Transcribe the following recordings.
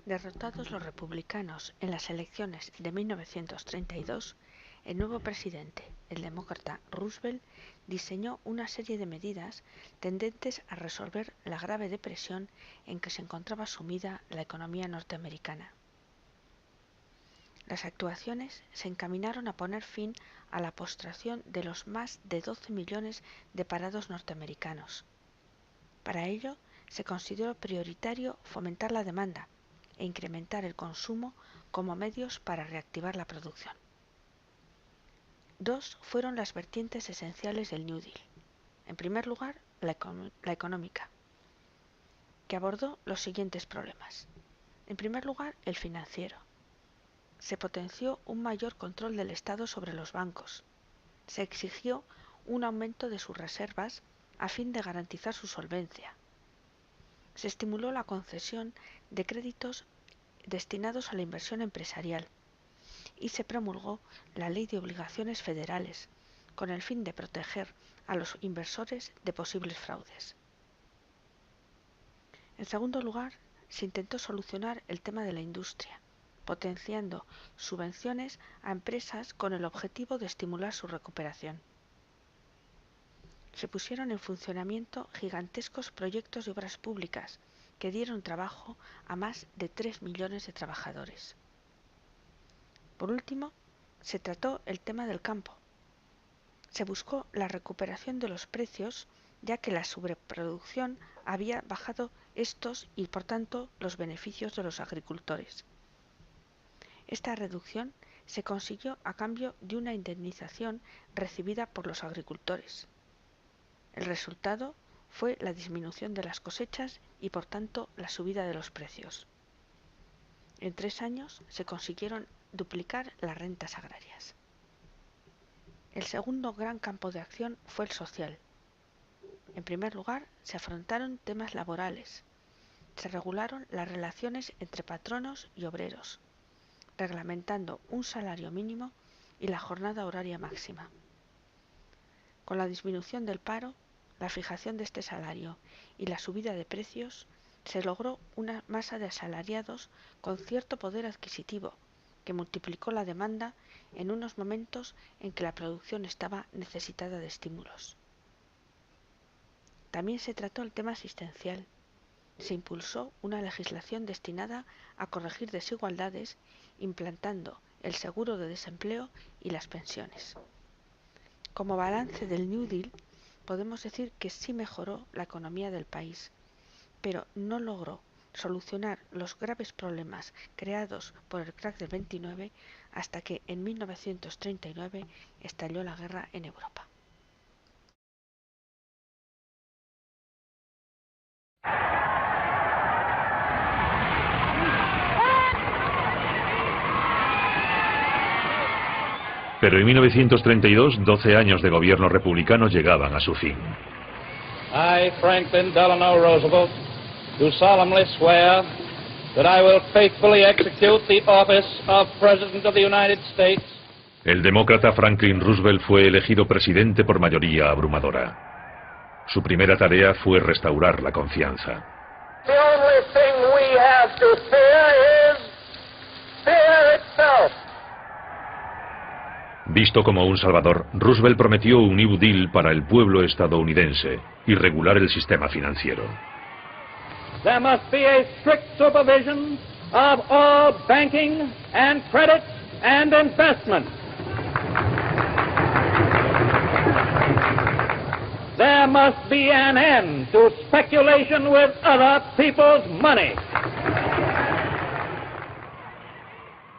Derrotados los republicanos en las elecciones de 1932, el nuevo presidente, el demócrata Roosevelt, diseñó una serie de medidas tendentes a resolver la grave depresión en que se encontraba sumida la economía norteamericana. Las actuaciones se encaminaron a poner fin a la postración de los más de 12 millones de parados norteamericanos. Para ello, se consideró prioritario fomentar la demanda e incrementar el consumo como medios para reactivar la producción. Dos fueron las vertientes esenciales del New Deal. En primer lugar, la económica, que abordó los siguientes problemas. En primer lugar, el financiero. Se potenció un mayor control del Estado sobre los bancos. Se exigió un aumento de sus reservas a fin de garantizar su solvencia. Se estimuló la concesión de créditos destinados a la inversión empresarial y se promulgó la Ley de Obligaciones Federales con el fin de proteger a los inversores de posibles fraudes. En segundo lugar, se intentó solucionar el tema de la industria, potenciando subvenciones a empresas con el objetivo de estimular su recuperación. Se pusieron en funcionamiento gigantescos proyectos de obras públicas que dieron trabajo a más de 3 millones de trabajadores. Por último, se trató el tema del campo. Se buscó la recuperación de los precios, ya que la sobreproducción había bajado estos y, por tanto, los beneficios de los agricultores. Esta reducción se consiguió a cambio de una indemnización recibida por los agricultores. El resultado fue la disminución de las cosechas y, por tanto, la subida de los precios. En 3 años se consiguieron duplicar las rentas agrarias. El segundo gran campo de acción fue el social. En primer lugar, se afrontaron temas laborales. Se regularon las relaciones entre patronos y obreros, reglamentando un salario mínimo y la jornada horaria máxima. Con la disminución del paro, la fijación de este salario y la subida de precios, se logró una masa de asalariados con cierto poder adquisitivo, que multiplicó la demanda en unos momentos en que la producción estaba necesitada de estímulos. También se trató el tema asistencial. Se impulsó una legislación destinada a corregir desigualdades, implantando el seguro de desempleo y las pensiones. Como balance del New Deal, podemos decir que sí mejoró la economía del país, pero no logró solucionar los graves problemas creados por el crack del 29 hasta que en 1939 estalló la guerra en Europa. Pero en 1932, 12 años de gobierno republicano llegaban a su fin. I, Franklin Delano Roosevelt, do solemnly swear that I will faithfully execute the office of President of the United States. El demócrata Franklin Roosevelt fue elegido presidente por mayoría abrumadora. Su primera tarea fue restaurar la confianza. The only thing we have to fear is fear itself. Visto como un salvador, Roosevelt prometió un New Deal para el pueblo estadounidense y regular el sistema financiero. There must be a strict supervision of all banking and credit and investment. There must be an end to speculation with other people's money.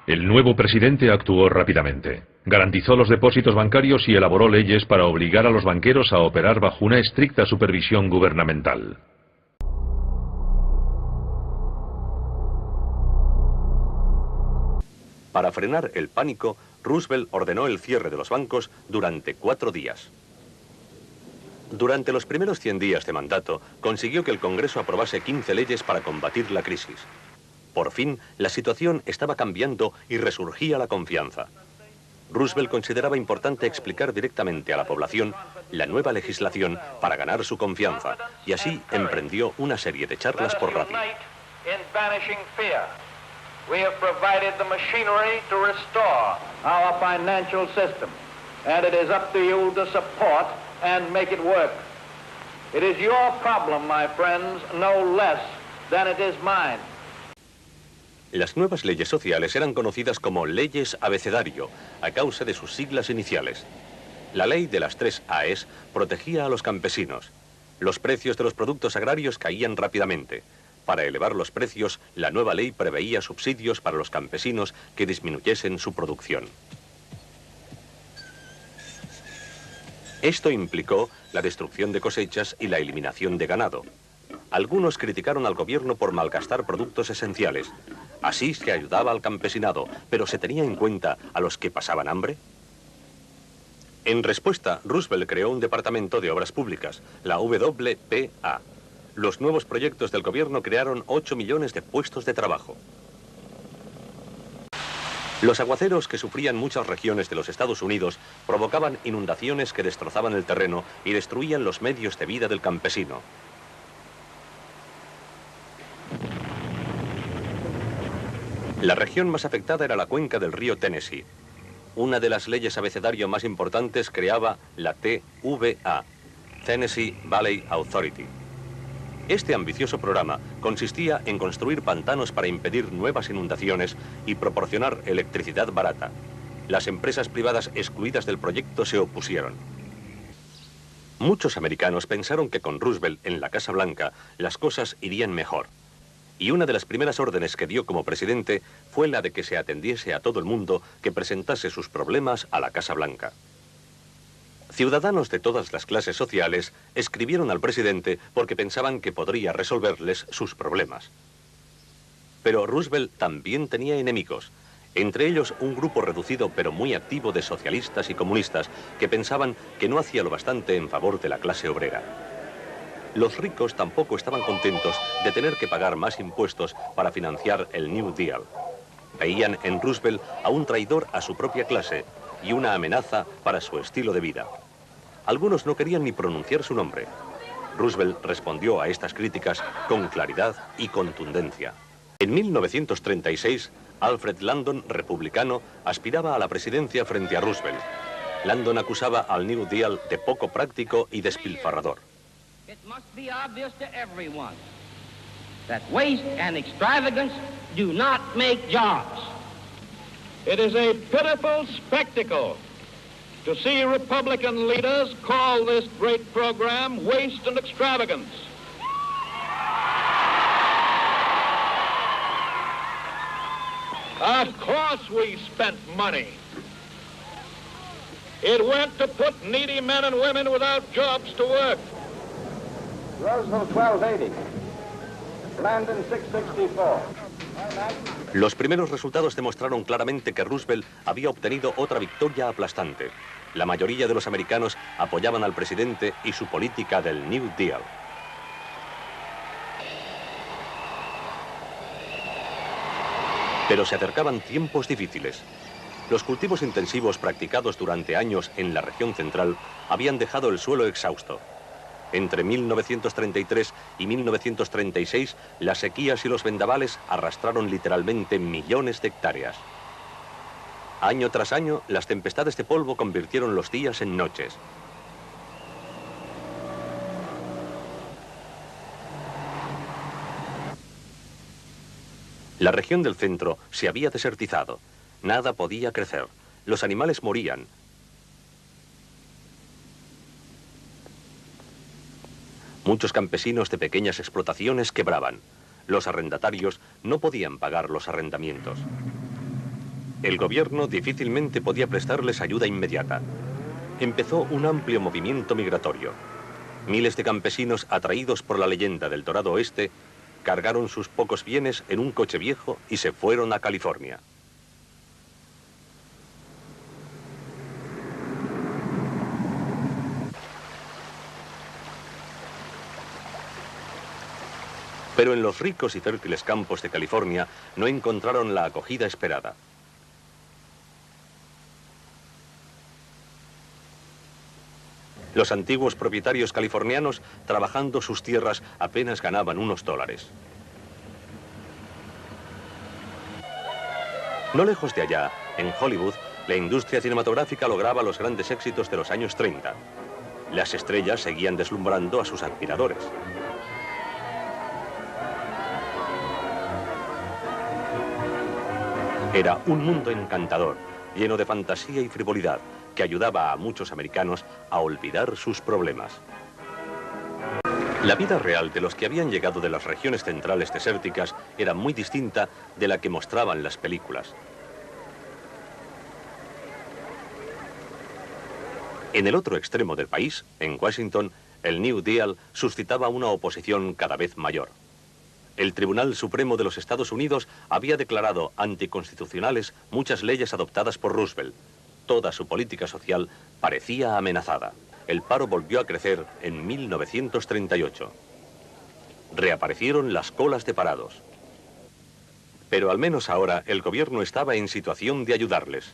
El nuevo presidente actuó rápidamente. Garantizó los depósitos bancarios y elaboró leyes para obligar a los banqueros a operar bajo una estricta supervisión gubernamental. Para frenar el pánico, Roosevelt ordenó el cierre de los bancos durante 4 días. Durante los primeros 100 días de mandato, consiguió que el Congreso aprobase 15 leyes para combatir la crisis. Por fin, la situación estaba cambiando y resurgía la confianza. Roosevelt consideraba importante explicar directamente a la población la nueva legislación para ganar su confianza, y así emprendió una serie de charlas por radio. We have provided the machinery to restore our financial system, and it is up to you to support and make it work. It is your problem, my friends, no less than it is mine. Las nuevas leyes sociales eran conocidas como leyes abecedario, a causa de sus siglas iniciales. La ley de las 3 AES protegía a los campesinos. Los precios de los productos agrarios caían rápidamente. Para elevar los precios, la nueva ley preveía subsidios para los campesinos que disminuyesen su producción. Esto implicó la destrucción de cosechas y la eliminación de ganado. Algunos criticaron al gobierno por malgastar productos esenciales. Así se ayudaba al campesinado, pero ¿se tenía en cuenta a los que pasaban hambre? En respuesta, Roosevelt creó un departamento de obras públicas, la WPA. Los nuevos proyectos del gobierno crearon 8 millones de puestos de trabajo. Los aguaceros que sufrían muchas regiones de los Estados Unidos provocaban inundaciones que destrozaban el terreno y destruían los medios de vida del campesino. La región más afectada era la cuenca del río Tennessee. Una de las leyes abecedario más importantes creaba la TVA, Tennessee Valley Authority. Este ambicioso programa consistía en construir pantanos para impedir nuevas inundaciones y proporcionar electricidad barata. Las empresas privadas excluidas del proyecto se opusieron. Muchos americanos pensaron que con Roosevelt en la Casa Blanca las cosas irían mejor. Y una de las primeras órdenes que dio como presidente fue la de que se atendiese a todo el mundo que presentase sus problemas a la Casa Blanca. Ciudadanos de todas las clases sociales escribieron al presidente porque pensaban que podría resolverles sus problemas. Pero Roosevelt también tenía enemigos, entre ellos un grupo reducido pero muy activo de socialistas y comunistas que pensaban que no hacía lo bastante en favor de la clase obrera. Los ricos tampoco estaban contentos de tener que pagar más impuestos para financiar el New Deal. Veían en Roosevelt a un traidor a su propia clase y una amenaza para su estilo de vida. Algunos no querían ni pronunciar su nombre. Roosevelt respondió a estas críticas con claridad y contundencia. En 1936, Alfred Landon, republicano, aspiraba a la presidencia frente a Roosevelt. Landon acusaba al New Deal de poco práctico y despilfarrador. It must be obvious to everyone that waste and extravagance do not make jobs. It is a pitiful spectacle to see Republican leaders call this great program waste and extravagance. Of course we spent money. It went to put needy men and women without jobs to work. Roosevelt 1280. Landon 664. Los primeros resultados demostraron claramente que Roosevelt había obtenido otra victoria aplastante. La mayoría de los americanos apoyaban al presidente y su política del New Deal. Pero se acercaban tiempos difíciles. Los cultivos intensivos practicados durante años en la región central habían dejado el suelo exhausto. Entre 1933 y 1936, las sequías y los vendavales arrastraron literalmente millones de hectáreas. Año tras año, las tempestades de polvo convirtieron los días en noches. La región del centro se había desertizado. Nada podía crecer. Los animales morían. Muchos campesinos de pequeñas explotaciones quebraban. Los arrendatarios no podían pagar los arrendamientos. El gobierno difícilmente podía prestarles ayuda inmediata. Empezó un amplio movimiento migratorio. Miles de campesinos, atraídos por la leyenda del Dorado Oeste, cargaron sus pocos bienes en un coche viejo y se fueron a California. Pero en los ricos y fértiles campos de California no encontraron la acogida esperada. Los antiguos propietarios californianos, trabajando sus tierras, apenas ganaban unos $. No lejos de allá, en Hollywood, la industria cinematográfica lograba los grandes éxitos de los años 30. Las estrellas seguían deslumbrando a sus admiradores. Era un mundo encantador, lleno de fantasía y frivolidad, que ayudaba a muchos americanos a olvidar sus problemas. La vida real de los que habían llegado de las regiones centrales desérticas era muy distinta de la que mostraban las películas. En el otro extremo del país, en Washington, el New Deal suscitaba una oposición cada vez mayor. El Tribunal Supremo de los Estados Unidos había declarado anticonstitucionales muchas leyes adoptadas por Roosevelt. Toda su política social parecía amenazada. El paro volvió a crecer en 1938. Reaparecieron las colas de parados. Pero al menos ahora el gobierno estaba en situación de ayudarles.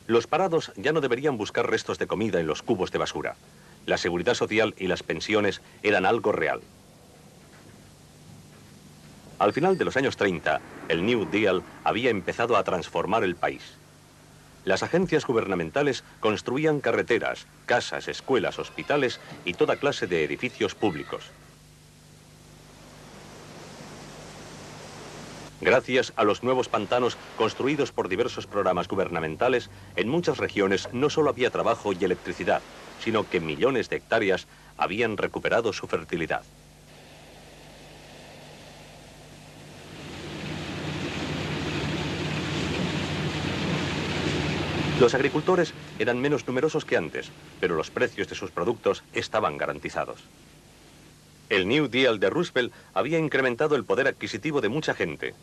Los parados ya no deberían buscar restos de comida en los cubos de basura. La seguridad social y las pensiones eran algo real. Al final de los años 30, el New Deal había empezado a transformar el país. Las agencias gubernamentales construían carreteras, casas, escuelas, hospitales y toda clase de edificios públicos. Gracias a los nuevos pantanos construidos por diversos programas gubernamentales, en muchas regiones no solo había trabajo y electricidad, sino que millones de hectáreas habían recuperado su fertilidad. Los agricultores eran menos numerosos que antes, pero los precios de sus productos estaban garantizados. El New Deal de Roosevelt había incrementado el poder adquisitivo de mucha gente,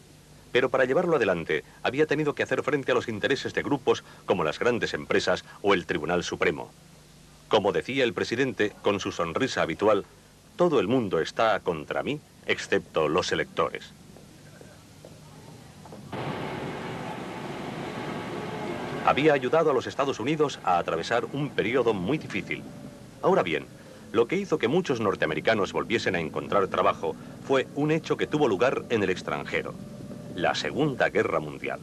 pero para llevarlo adelante había tenido que hacer frente a los intereses de grupos como las grandes empresas o el Tribunal Supremo. Como decía el presidente con su sonrisa habitual, todo el mundo está contra mí, excepto los electores. Había ayudado a los Estados Unidos a atravesar un periodo muy difícil. Ahora bien, lo que hizo que muchos norteamericanos volviesen a encontrar trabajo fue un hecho que tuvo lugar en el extranjero: la Segunda Guerra Mundial.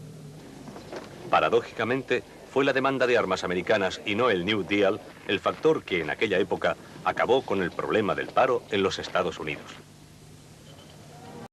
Paradójicamente, fue la demanda de armas americanas y no el New Deal el factor que en aquella época acabó con el problema del paro en los Estados Unidos.